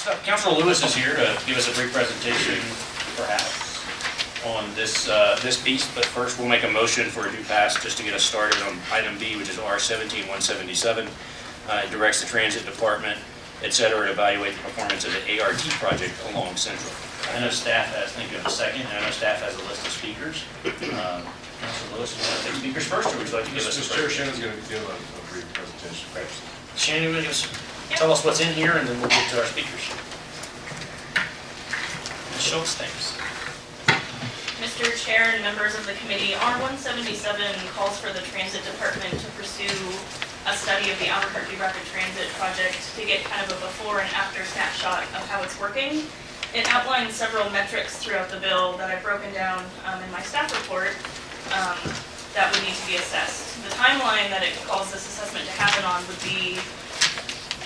Councilor Lewis is here to give us a brief presentation, perhaps, on this piece. But first, we'll make a motion for a due pass just to get us started on item B, which is R-17-177. It directs the Transit Department, et cetera, to evaluate the performance of the ART project along Central. I know staff has, thank you, in a second, and I know staff has a list of speakers. Councilor Lewis, you want to take speakers first, or would you like to give us a Mr. Chair, Shannon's going to give a brief presentation. Right. Shannon, you want to tell us what's in here, and then we'll get to our speakers. Ms. Schultz, thanks. Mr. Chair and members of the committee, R-177 calls for the Transit Department to pursue a study of the Albuquerque Rapid Transit project to get kind of a before and after snapshot of how it's working. It outlines several metrics throughout the bill that I've broken down in my staff report that would need to be assessed. The timeline that it calls this assessment to happen on would be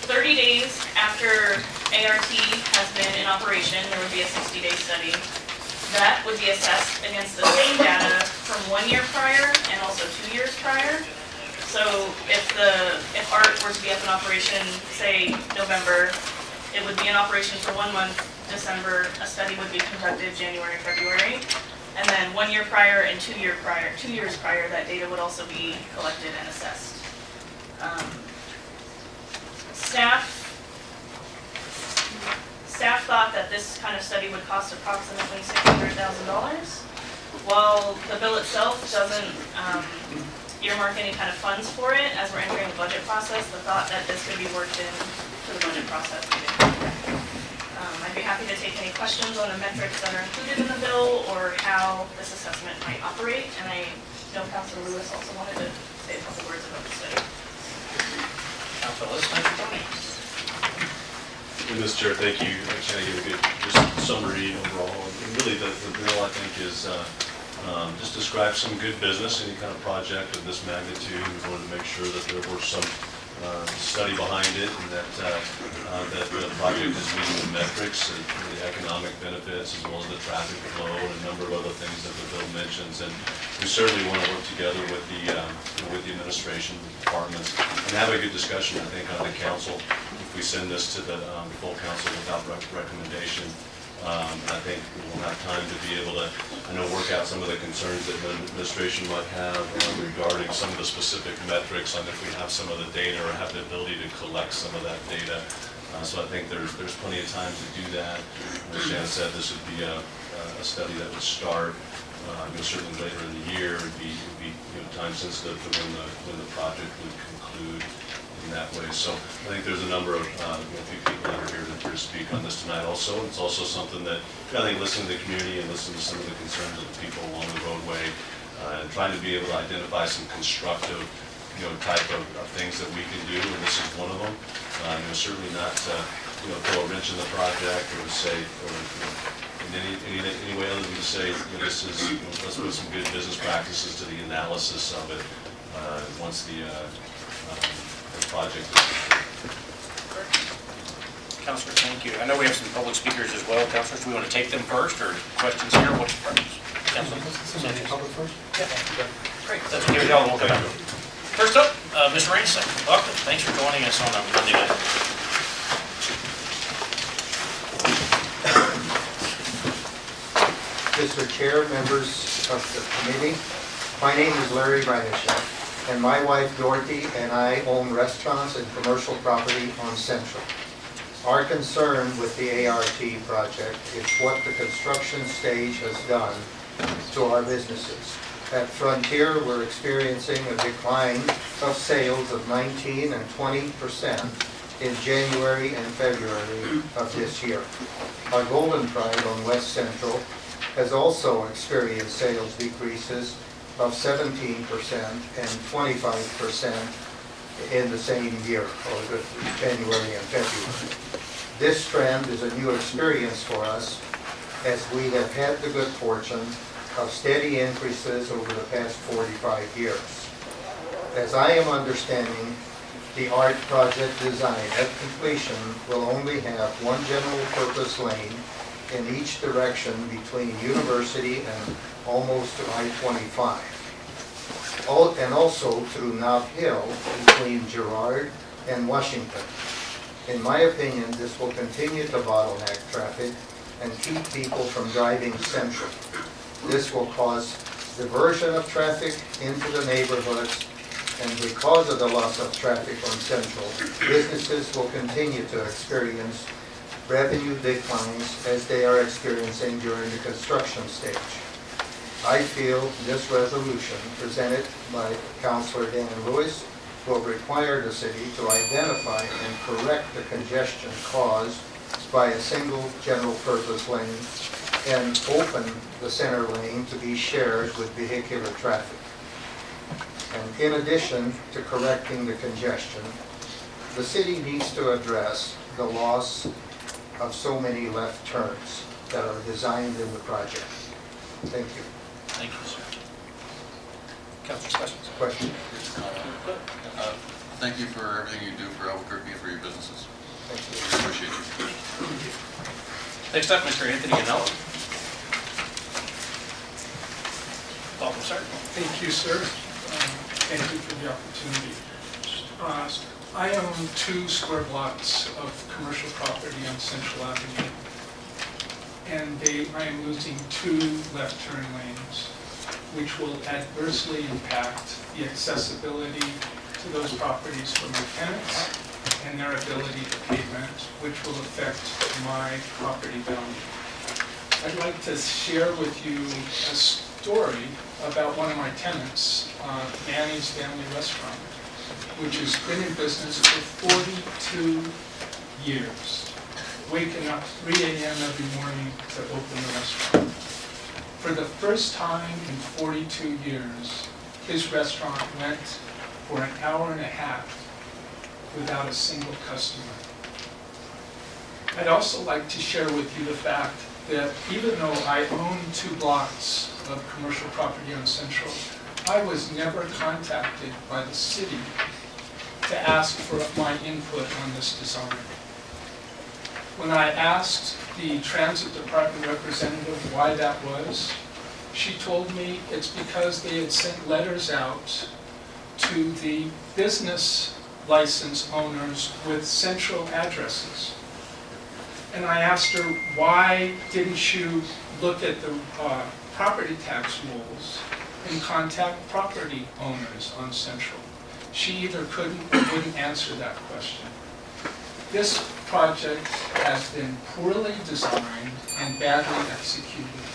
30 days after ART has been in operation. There would be a 60-day study. That would be assessed against the same data from 1 year prior and also 2 years prior. So if ART were to be up in operation, say November, it would be in operation for 1 month, December. A study would be conducted January, February. And then 1 year prior and 2 years prior, that data would also be collected and assessed. Staff thought that this kind of study would cost approximately $600,000. While the bill itself doesn't earmark any kind of funds for it, as we're entering the budget process, the thought that this could be worked into the budget process. I'd be happy to take any questions on the metrics that are included in the bill or how this assessment might operate. And I know Councilor Lewis also wanted to say a couple words about the study. Councilor Lewis, thank you for joining us. Mr. Chair, thank you. I kind of give a good just summary overall. And really, the bill, I think, is just describes some good business, any kind of project of this magnitude. We wanted to make sure that there was some study behind it, and that the project is meeting the metrics, the economic benefits, as well as the traffic flow, and a number of other things that the bill mentions. And we certainly want to work together with the administration, the departments, and have a good discussion, I think, on the council. If we send this to the full council without recommendation, I think we'll have time to be able to, work out some of the concerns that the administration might have regarding some of the specific metrics on if we have some of the data or have the ability to collect some of that data. So I think there's plenty of time to do that. As Shannon said, this would be a study that would start certainly later in the year. It'd be time sensitive to when the project would conclude in that way. So I think there's a number of few people that are here to speak on this tonight also. It's also something that I think listen to the community and listen to some of the concerns of the people along the roadway, and trying to be able to identify some constructive type of things that we can do, and this is one of them. Certainly not throw a wrench in the project or to say or in any way other than to say this is let's put some good business practices to the analysis of it once the project is complete. Councilor, thank you. I know we have some public speakers as well. Councilors, do we want to take them first, or questions here? What's your preference? Councilor? Public first? Yeah. Great. That's okay with y'all. We'll come back. First up, Mr. Ransom. Welcome. Thanks for joining us on a Monday night. Mr. Chair, members of the committee, my name is Larry Reinishek, and my wife Dorothy and I own restaurants and commercial property on Central. Our concern with the ART project is what the construction stage has done to our businesses. At Frontier, we're experiencing a decline of sales of 19% and 20% in January and February of this year. Our Golden Pride on West Central has also experienced sales decreases of 17% and 25% in the same year, or January and February. This trend is a new experience for us, as we have had the good fortune of steady increases over the past 45 years. As I am understanding, the ART project design at completion will only have one general purpose lane in each direction between University and almost to I-25. And also through Nob Hill between Girard and Washington. In my opinion, this will continue to bottleneck traffic and keep people from driving Central. This will cause diversion of traffic into the neighborhoods, and because of the loss of traffic on Central, businesses will continue to experience revenue declines as they are experiencing during the construction stage. I feel this resolution presented by Councilor Dan Lewis will require the city to identify and correct the congestion caused by a single general purpose lane and open the center lane to be shared with vehicular traffic. And in addition to correcting the congestion, the city needs to address the loss of so many left turns that are designed in the project. Thank you. Thank you, sir. Councilor, questions? Question? Thank you for everything you do for Albuquerque and for your businesses. Thank you. We appreciate you. Next up, Mr. Anthony Ganella. Welcome, sir. Thank you, sir. Thank you for the opportunity. I own 2 square blocks of commercial property on Central Avenue, and I am losing 2 left turn lanes, which will adversely impact the accessibility to those properties for my tenants and their ability to pay rent, which will affect my property value. I'd like to share with you a story about one of my tenants, Manny's Family Restaurant, which has been in business for 42 years, waking up 3 a.m. every morning to open the restaurant. For the first time in 42 years, his restaurant went for an hour and a half without a single customer. I'd also like to share with you the fact that even though I own 2 blocks of commercial property on Central, I was never contacted by the city to ask for my input on this design. When I asked the transit department representative why that was, she told me it's because they had sent letters out to the business license owners with Central addresses. And I asked her, why didn't you look at the property tax rules and contact property owners on Central? She either couldn't or wouldn't answer that question. This project has been poorly designed and badly executed,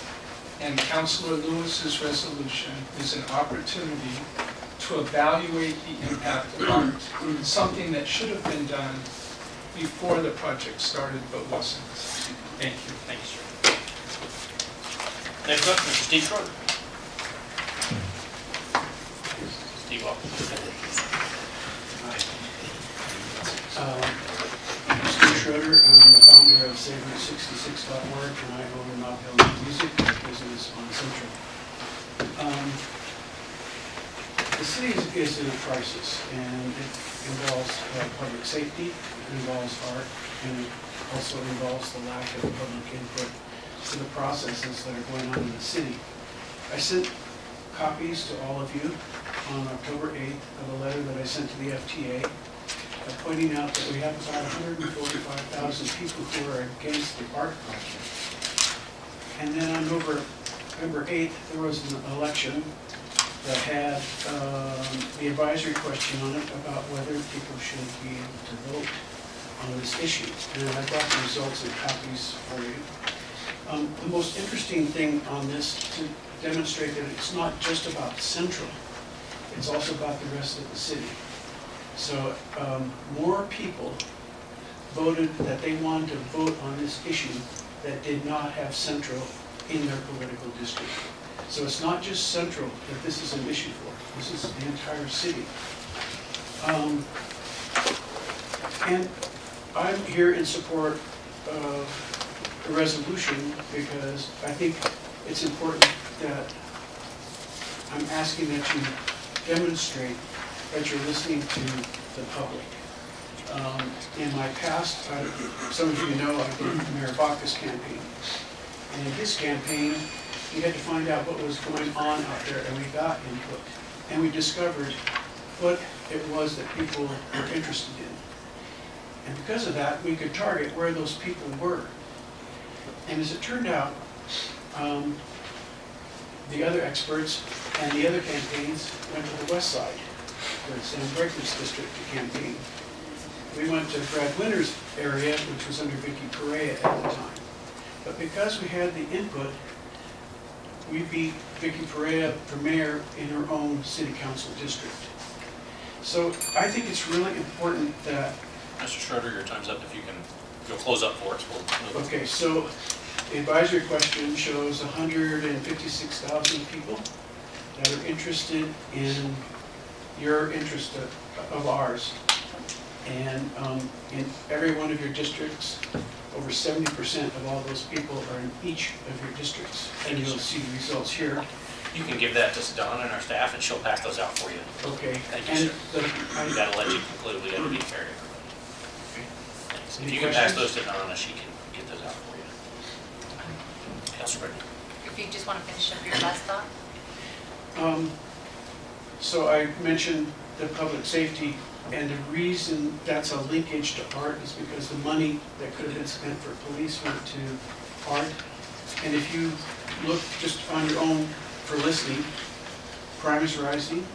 and Councilor Lewis's resolution is an opportunity to evaluate the impact of something that should have been done before the project started but wasn't. Thank you. Thank you, sir. Next up, Mr. Steve Schroeder. Steve, welcome. Steve Schroeder, I'm the founder of Savor66.org, and I own Knob Hill Music, a business on Central. The city is in a crisis, and it involves public safety, it involves art, and it also involves the lack of public input to the processes that are going on in the city. I sent copies to all of you on October 8th of a letter that I sent to the FTA, pointing out that we have about 145,000 people who are against the art project. And then on November 8th, there was an election that had the advisory question on it about whether people should be able to vote on this issue. And I brought the results and copies for you. The most interesting thing on this to demonstrate that it's not just about Central, it's also about the rest of the city. So more people voted that they wanted to vote on this issue that did not have Central in their political district. So it's not just Central that this is an issue for. This is the entire city. And I'm here in support of the resolution because I think it's important that I'm asking that you demonstrate that you're listening to the public. In my past, some of you know I did Mayor Baca's campaign. And in his campaign, we had to find out what was going on out there, and we got input. And we discovered what it was that people were interested in. And because of that, we could target where those people were. And as it turned out, the other experts and the other campaigns went to the west side, the Sam Bregman's district to campaign. We went to Brad Winter's area, which was under Vicky Perea at the time. But because we had the input, we beat Vicky Perea for mayor in her own city council district. So I think it's really important that, Mr. Schroeder, your time's up. If you'll close up for us. We'll move. okay, so the advisory question shows 156,000 people that are interested in your interest of ours. And in every one of your districts, over 70% of all those people are in each of your districts. And you'll see the results here. You can give that to Donna and our staff, and she'll pass those out for you. Okay. Thank you, sir. We gotta let you conclude. We gotta be fair to everybody. Thanks. If Any you can pass those questions? to Donna, she can get those out for you. Councilor Britton. If you just want to finish up your last thought. So I mentioned the public safety, and the reason that's a linkage to art is because the money that could have been spent for police went to art. And if you look just on your own for listening, crime is rising.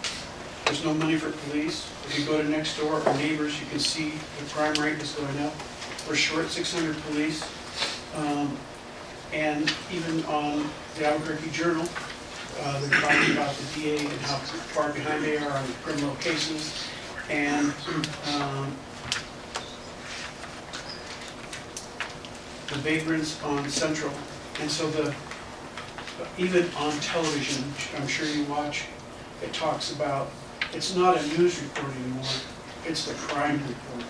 There's no money for police. If you go to next door or neighbors, you can see the crime rate is going up. We're short 600 police. And even on the Albuquerque Journal, they're talking about the DA and how far behind they are on criminal cases. And the vagrants on Central. And so even on television, I'm sure you watch, it talks about, it's not a news report anymore, it's the crime report.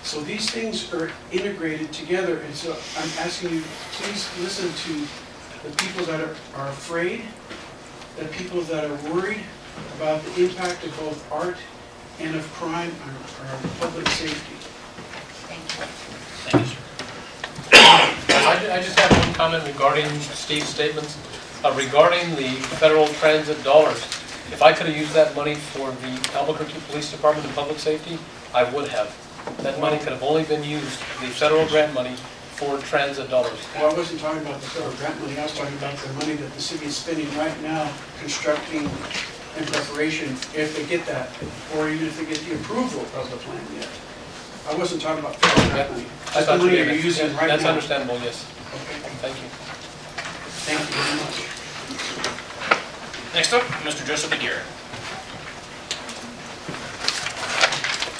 So these things are integrated together, and so I'm asking you, please listen to the people that are afraid, the people that are worried about the impact of both art and of crime on our public safety. Thank you. Thank you, sir. I just have one comment regarding Steve's statements. Regarding the federal transit dollars, if I could have used that money for the Albuquerque Police Department and Public Safety, I would have. That money could have only been used, the federal grant money, for transit dollars. Well, I wasn't talking about the federal grant money, I was talking about the money that the city is spending right now constructing in preparation, if they get that, or even if they get the approval of the plan yet. I wasn't talking about federal grant money. I That's the thought money you you're meant- using right now. That's understandable, yes. Okay, Thank you. thank you very much. Next up, Mr. Joseph Aguirre.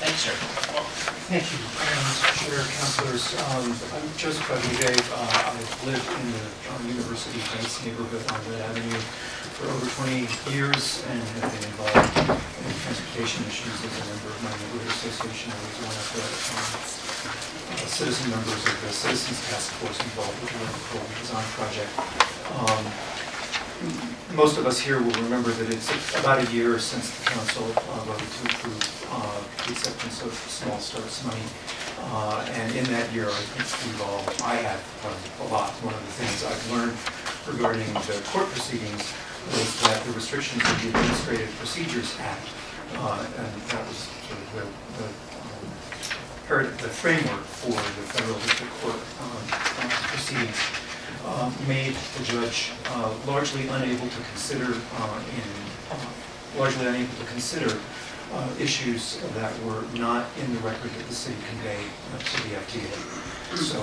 Thanks, sir. Thank you, Mr. Chair, councilors. I'm Joseph Aguirre. I've lived in the University Heights neighborhood on Red Avenue for over 20 years and have been involved in transportation issues as a member of my neighborhood association. I was one of the citizen members of the Citizens Task Force involved with the Cold Design Project. Most of us here will remember that it's about a year since the council voted to approve the acceptance of small starts money. And in that year, I think I have a lot. One of the things I've learned regarding the court proceedings was that the restrictions of the Administrative Procedures Act, and that was sort of the framework for the federal district court proceedings, made the judge largely unable to consider issues that were not in the record that the city conveyed to the FDA. So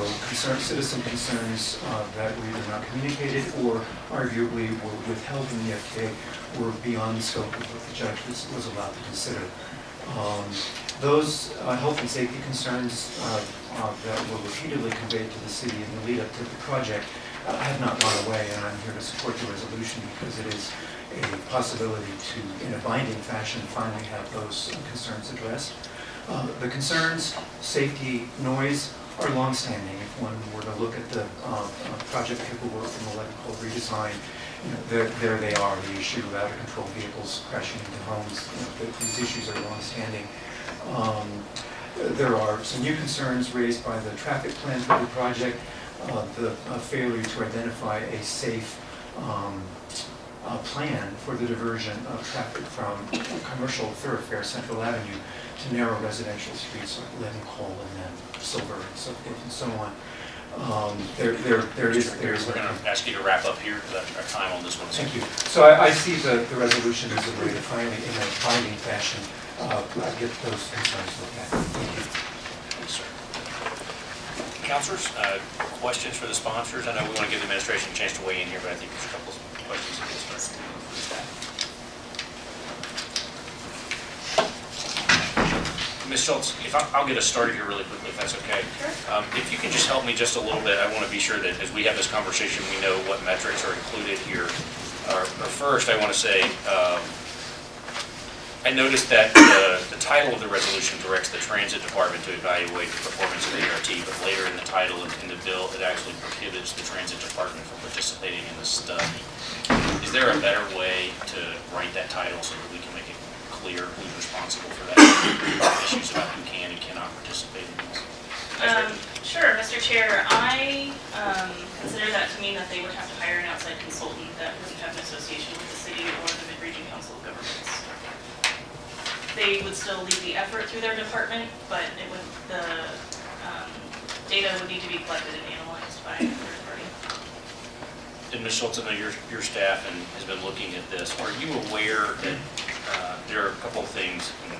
citizen concerns that were either not communicated or arguably were withheld from the FDA were beyond the scope of what the judge was allowed to consider. Those health and safety concerns that were repeatedly conveyed to the city in the lead up to the project have not gone away, and I'm here to support the resolution because it is a possibility to, in a binding fashion, finally have those concerns addressed. The concerns, safety, noise, are longstanding. If one were to look at the project paperwork and the electrical redesign, there they are, the issue of out-of-control vehicles crashing into homes. These issues are longstanding. There are some new concerns raised by the traffic plan for the project, the failure to identify a safe plan for the diversion of traffic from commercial thoroughfare Central Avenue to narrow residential streets like Leadenhall and then Silver and so forth and so on. There is. We're going to ask you to wrap up here because our time on this one. Thank you. So I see the resolution as a way to finally, in a binding fashion, get those concerns looked at. Thank you. Yes, sir. Councilors, questions for the sponsors? I know we want to give the administration a chance to weigh in here, but I think there's a couple of questions that we'll start with that. Ms. Schultz, if I'll get us started here really quickly, if that's okay. Sure. If you can just help me just a little bit, I want to be sure that as we have this conversation, we know what metrics are included here. Or first, I want to say, I noticed that the title of the resolution directs the Transit Department to evaluate the performance of the ART, but later in the title and in the bill, it actually prohibits the Transit Department from participating in the study. Is there a better way to write that title so that we can make it clear who's responsible for that? Issues about who can and cannot participate in this? Sure, Mr. Chair, I consider that to mean that they would have to hire an outside consultant that wouldn't have an association with the city or the Mid-Region Council of Governments. They would still lead the effort through their department, but the data would need to be collected and analyzed by a third party. And Ms. Schultz, I know your staff has been looking at this. Are you aware that there are a couple of things, and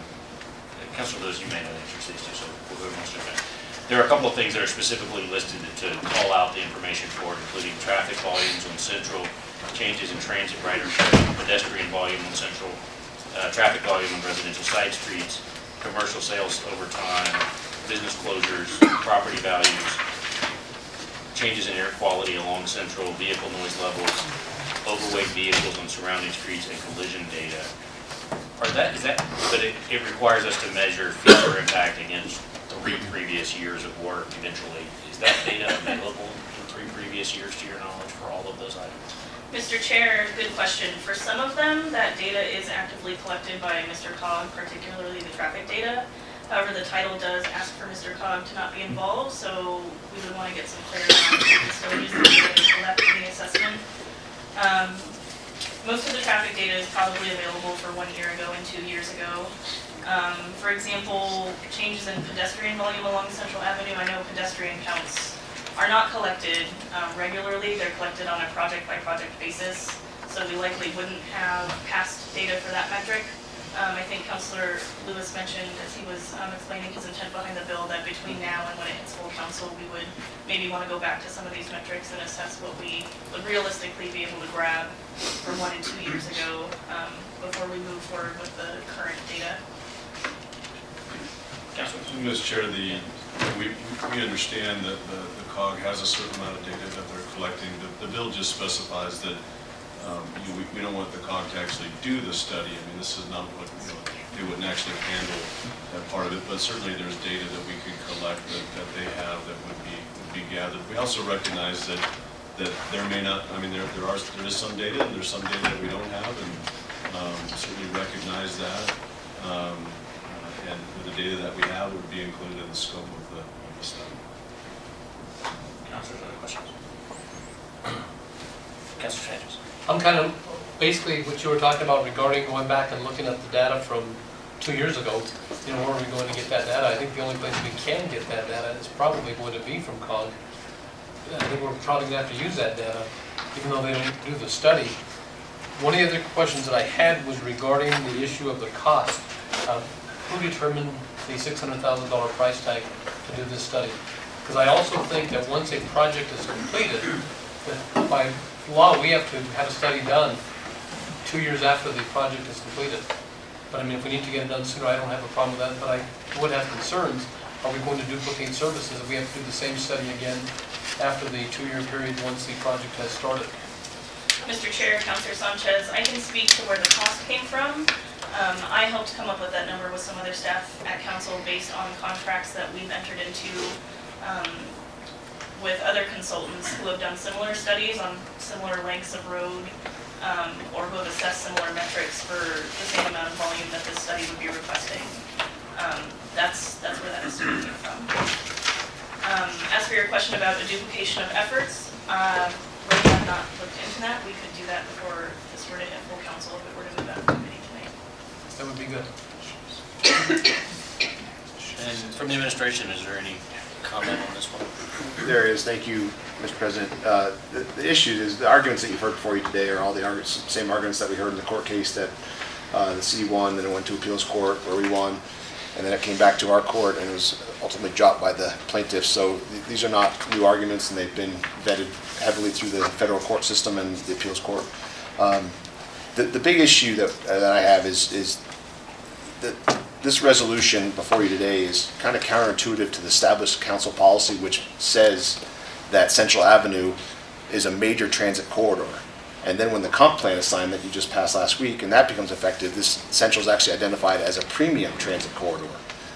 Councilor Lewis, you may know the answer to these too, so whoever wants to jump in. There are a couple of things that are specifically listed to call out the information for, including traffic volumes on Central, changes in transit ridership, pedestrian volume on Central, traffic volume on residential side streets, commercial sales over time, business closures, property values, changes in air quality along Central, vehicle noise levels, overweight vehicles on surrounding streets, and collision data. But it requires us to measure future impact against 3 previous years of work eventually. Is that data available in 3 previous years, to your knowledge, for all of those items? Mr. Chair, good question. For some of them, that data is actively collected by Mr. Cog, particularly the traffic data. However, the title does ask for Mr. Cog to not be involved, so we would want to get some clarity on who can still use the data to collect the assessment. Most of the traffic data is probably available for 1 year ago and 2 years ago. For example, changes in pedestrian volume along Central Avenue. I know pedestrian counts are not collected regularly. They're collected on a project-by-project basis, so we likely wouldn't have past data for that metric. I think Councilor Lewis mentioned, as he was explaining his intent behind the bill, that between now and when it hits full council, we would maybe want to go back to some of these metrics and assess what we would realistically be able to grab from 1 and 2 years ago before we move forward with the current data. Mr. Chair, we understand that the COG has a certain amount of data that they're collecting. The bill just specifies that we don't want the COG to actually do the study. I mean, this is not what, they wouldn't actually handle that part of it, but certainly there's data that we could collect that they have that would be gathered. We also recognize that there may not, I mean, there is some data and there's some data that we don't have, and certainly recognize that. And the data that we have would be included in the scope of the study. Councilors, other questions? Councilor Sanchez. I'm kind of, basically what you were talking about regarding going back and looking at the data from 2 years ago, where are we going to get that data? I think the only place we can get that data is probably going to be from COG. I think we're probably going to have to use that data, even though they don't do the study. One of the other questions that I had was regarding the issue of the cost. Who determined the $600,000 price tag to do this study? Because I also think that once a project is completed, that by law, we have to have a study done 2 years after the project is completed. But I mean, if we need to get it done sooner, I don't have a problem with that, but I would have concerns. Are we going to duplicate services if we have to do the same study again after the 2-year period once the project has started? Mr. Chair, Councilor Sanchez, I can speak to where the cost came from. I helped come up with that number with some other staff at council based on contracts that we've entered into with other consultants who have done similar studies on similar lengths of road or who have assessed similar metrics for the same amount of volume that this study would be requesting. That's where that estimate came from. As for your question about a duplication of efforts, we're not looked into that, we could do that before this were to hit full council if it were to move out of committee tonight. That would be good. And from the administration, is there any comment on this one? There is, thank you, Mr. President. The issue is, the arguments that you've heard before you today are all the same arguments that we heard in the court case that the city won, then it went to appeals court where we won, and then it came back to our court and it was ultimately dropped by the plaintiffs. So these are not new arguments, and they've been vetted heavily through the federal court system and the appeals court. The big issue that I have is that this resolution before you today is kind of counterintuitive to the established council policy, which says that Central Avenue is a major transit corridor. And then when the comp plan is signed that you just passed last week, and that becomes effective, this Central is actually identified as a premium transit corridor.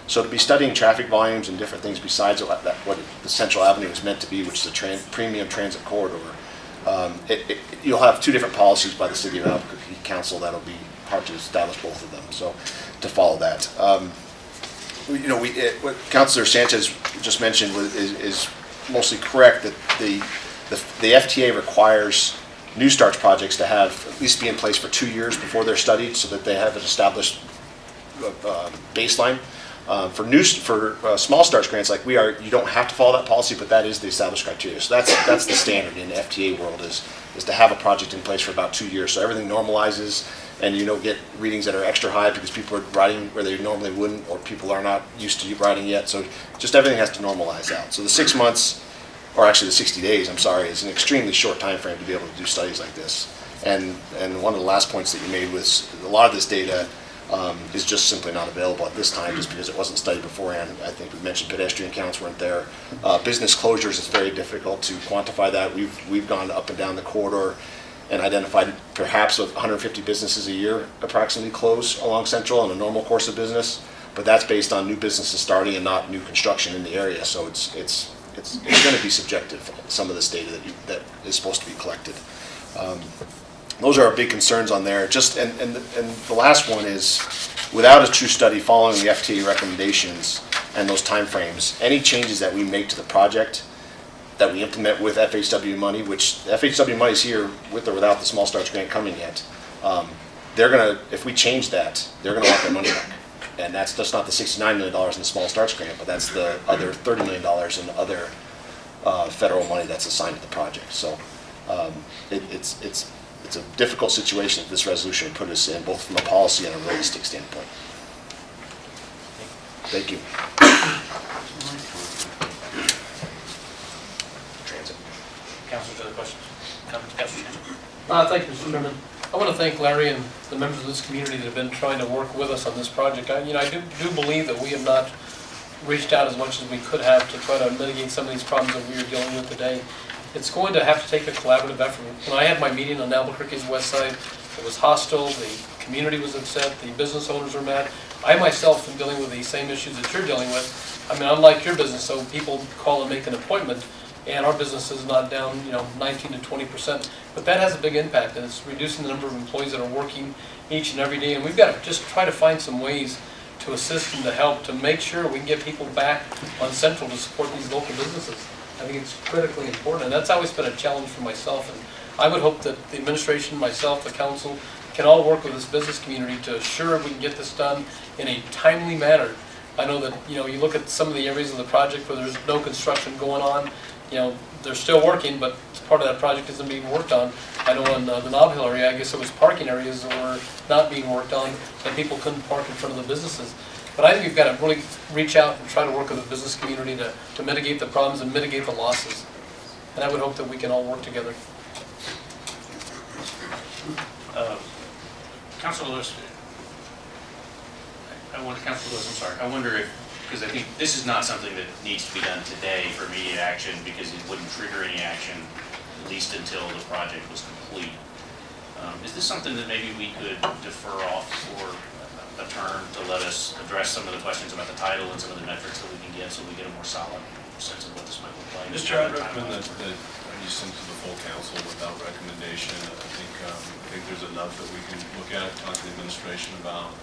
So to be studying traffic volumes and different things besides what the Central Avenue is meant to be, which is a premium transit corridor, you'll have two different policies by the City of Albuquerque Council that'll be hard to establish both of them. So to follow that, what Councilor Sanchez just mentioned is mostly correct, that the FTA requires New Starts projects to have at least be in place for 2 years before they're studied, so that they have an established baseline. For small starts grants like we are, you don't have to follow that policy, but that is the established criteria. So that's the standard in the FTA world is to have a project in place for about 2 years. So everything normalizes, and you don't get readings that are extra high because people are riding where they normally wouldn't, or people are not used to riding yet. So just everything has to normalize out. So the 6 months, or actually the 60 days, I'm sorry, is an extremely short time frame to be able to do studies like this. And one of the last points that you made was a lot of this data is just simply not available at this time, just because it wasn't studied beforehand. I think we mentioned pedestrian counts weren't there. Business closures, it's very difficult to quantify that. We've gone up and down the corridor and identified perhaps 150 businesses a year approximately close along Central in a normal course of business, but that's based on new businesses starting and not new construction in the area. So it's going to be subjective, some of this data that is supposed to be collected. Those are our big concerns on there. And the last one is, without a true study following the FTA recommendations and those timeframes, any changes that we make to the project that we implement with FHW money, which FHW money is here with or without the Small Starts grant coming yet, if we change that, they're gonna want their money back. And that's just not the $69 million in the Small Starts grant, but that's the other $30 million in other federal money that's assigned to the project. So it's a difficult situation that this resolution would put us in, both from a policy and a realistic standpoint. Thank you. Transit. Councilors, other questions? Comments? Councilor Sanchez? Thank you, Mr. Chairman. I want to thank Larry and the members of this community that have been trying to work with us on this project. I do believe that we have not reached out as much as we could have to try to mitigate some of these problems that we are dealing with today. It's going to have to take a collaborative effort. When I had my meeting on Albuquerque's west side, it was hostile, the community was upset, the business owners were mad. I myself am dealing with the same issues that you're dealing with. I mean, unlike your business, so people call and make an appointment, and our business is not down, 19 to 20%. But that has a big impact, and it's reducing the number of employees that are working each and every day. And we've got to just try to find some ways to assist and to help to make sure we can get people back on Central to support these local businesses. I think it's critically important, and that's always been a challenge for myself. And I would hope that the administration, myself, the council, can all work with this business community to assure we can get this done in a timely manner. I know that, you look at some of the areas of the project where there's no construction going on, they're still working, but part of that project isn't being worked on. I know in the Nob Hill area, I guess it was parking areas that were not being worked on, and people couldn't park in front of the businesses. But I think we've got to really reach out and try to work with the business community to mitigate the problems and mitigate the losses. And I would hope that we can all work together. Councilor Lewis, I wonder if, because I think this is not something that needs to be done today for immediate action, because it wouldn't trigger any action, at least until the project was complete. Is this something that maybe we could defer off for a term to let us address some of the questions about the title and some of the metrics that we can get, so we get a more solid sense of what this might look like? Mr. Chair, I'd recommend that you send to the full council without recommendation. I think there's enough that we can look at, talk to the administration about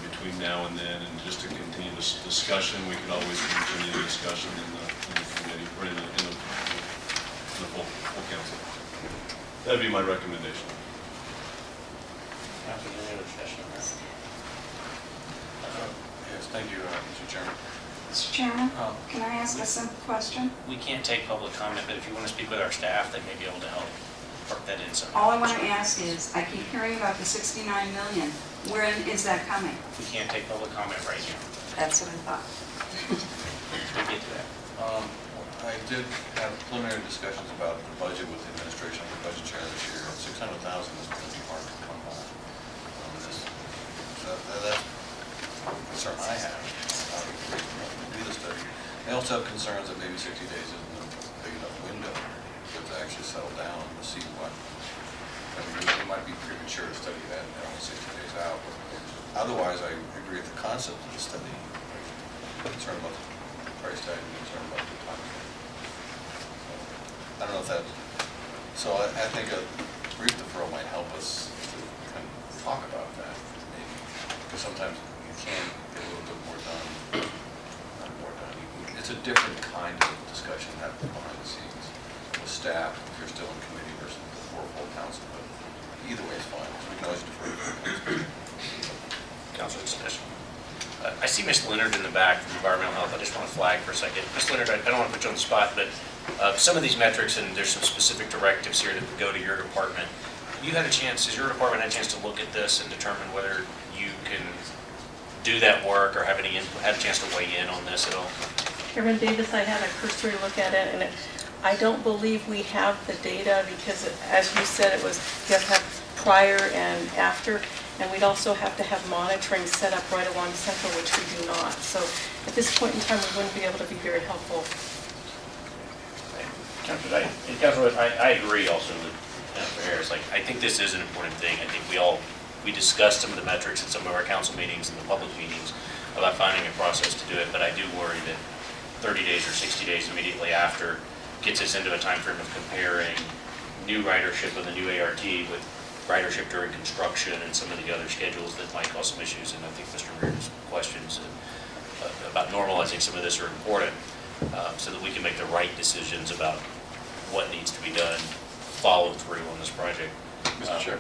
between now and then, and just to continue this discussion. We can always continue the discussion in the committee or in the full council. That'd be my recommendation. Councilors, any other discussion on that? Yes, thank you, Mr. Chairman. Mr. Chairman, Um, can I ask a simple question? We can't take public comment, but if you want to speak with our staff, they may be able to help work that in somehow. All I want to ask is, I keep hearing about the 69 million. When is that coming? We can't take public comment right now. That's what I thought. We'll get to that. I did have preliminary discussions about the budget with the administration and the budget chair this year. 600,000 is going to be hard to come by. That's a concern I have. How to do the study. I also have concerns that maybe 60 days isn't a big enough window to actually settle down and see what. I mean, it might be premature to study that only 60 days out. But otherwise, I agree with the concept of the study. I'm concerned about the price tag and concerned about the time frame. I don't know if that, so I think a brief deferral might help us to kind of talk about that, maybe. Because sometimes you can get a little bit more done, not more done. It's a different kind of discussion happening behind the scenes with staff, if you're still in committee versus before full council, but either way is fine. We can always defer to the council. Councilor discussion. I see Ms. Leonard in the back from Environmental Health. I just want to flag for a second. Ms. Leonard, I don't want to put you on the spot, but some of these metrics, and there's some specific directives here that would go to your department. Have you had a chance, has your department had a chance to look at this and determine whether you can do that work or have had a chance to weigh in on this at all? Chairman Davis, I had a cursory look at it, and I don't believe we have the data because, as you said, you have to have prior and after, and we'd also have to have monitoring set up right along Central, which we do not. So at this point in time, we wouldn't be able to be very helpful. Councilor, I agree also with Councilor Harris. Like, I think this is an important thing. I think we discussed some of the metrics in some of our council meetings and the public meetings about finding a process to do it, but I do worry that 30 days or 60 days immediately after gets us into a time frame of comparing new ridership of the new ART with ridership during construction and some of the other schedules that might cause some issues. And I think Mr. Reardon's questions about normalizing some of this are important so that we can make the right decisions about what needs to be done, follow through on this project. Mr. Chair.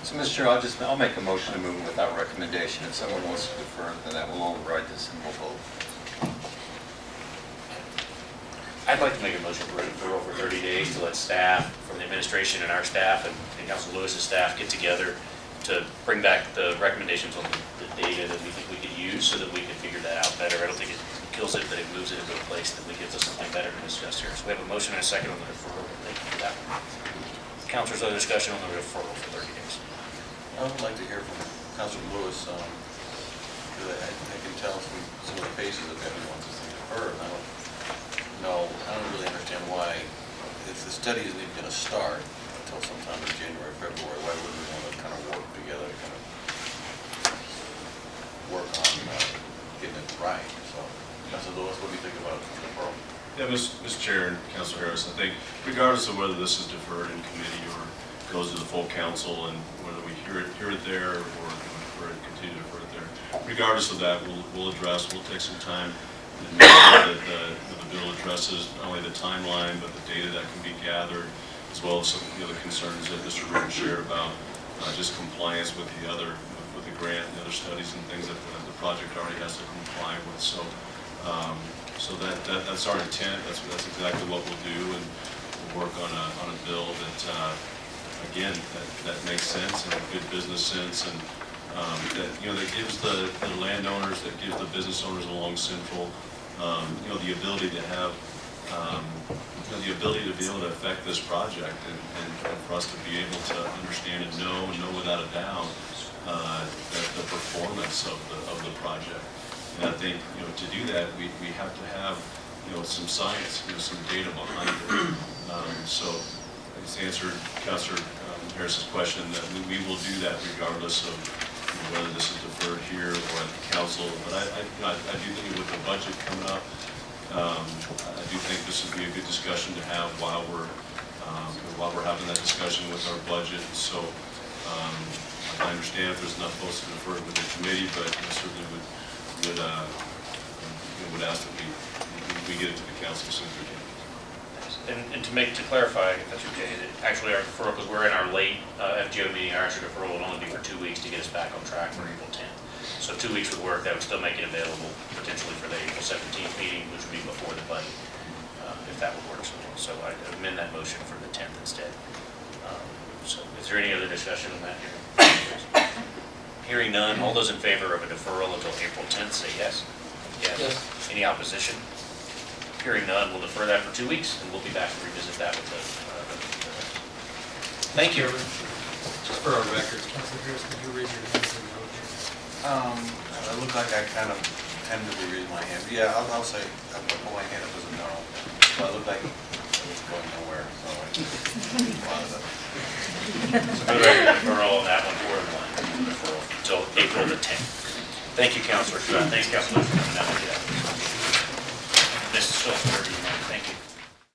So, Mr. Chair, I'll make a motion to move without recommendation. If someone wants to defer, then that will override this and we'll vote. I'd like to make a motion for a deferral for 30 days to let staff from the administration and our staff and Council Lewis's staff get together to bring back the recommendations on the data that we think we could use so that we can figure that out better. I don't think it kills it, but it moves it into a place that gives us something better to discuss here. So we have a motion and a second on the deferral. Thank you for that. Councilors, other discussion on the deferral for 30 days. I would like to hear from Councilor Lewis. Because I can tell from some of the faces that everyone is deferred. I don't really understand why, if the study isn't even going to start until sometime in January, February, why wouldn't we want to kind of work together to kind of work on getting it right? So, Councilor Lewis, what do you think about the deferral? Yeah, Mr. Chair and Councilor Harris, I think regardless of whether this is deferred in committee or goes to the full council and whether we hear it there or continue to defer it there, regardless of that, we'll take some time to make sure that the bill addresses not only the timeline, but the data that can be gathered, as well as some of the other concerns that Mr. Reardon shared about just compliance with the grant and the other studies and things that the project already has to comply with. So that's our intent. That's exactly what we'll do, and we'll work on a bill that again that makes sense and good business sense, and that gives the landowners, that gives the business owners along Central the ability to have the ability to be able to affect this project and for us to be able to understand and know without a doubt the performance of the project. And I think to do that we have to have some science, some data behind it. So I just answered Councilor Harris's question that we will do that regardless of whether this is deferred here or at the council. But I do think with the budget coming up, I do think this would be a good discussion to have while we're having that discussion with our budget. So I understand if there's enough votes to defer it with the committee, but I certainly would ask that we get it to the council as soon as we can. and to clarify, if that's okay, that actually our deferral, because we're in our late FGO meeting, our actual deferral would only be for 2 weeks to get us back on track for April 10th. So 2 weeks would work, that would still make it available potentially for the April 17th meeting, which would be before the budget, if that would work. So I amend that motion for the 10th instead. So is there any other discussion on that here? Hearing none, all those in favor of a deferral until April 10th, say yes. Yes. Any opposition? Hearing none, we'll defer that for 2 weeks, and we'll be back to revisit that with the thank you. Just for our records, Councilor Harris, could you raise your hand so we know here? I look like I kind of tend to be raising my hand. Yeah, I'll say, I'll put my hand up as a no. So I look like I was going nowhere, so I wanted to. So go back to deferral on that one for the deferral until April the 10th. Thank you, Councilor. Thanks, Councilor, for coming out. Mrs. Schultz.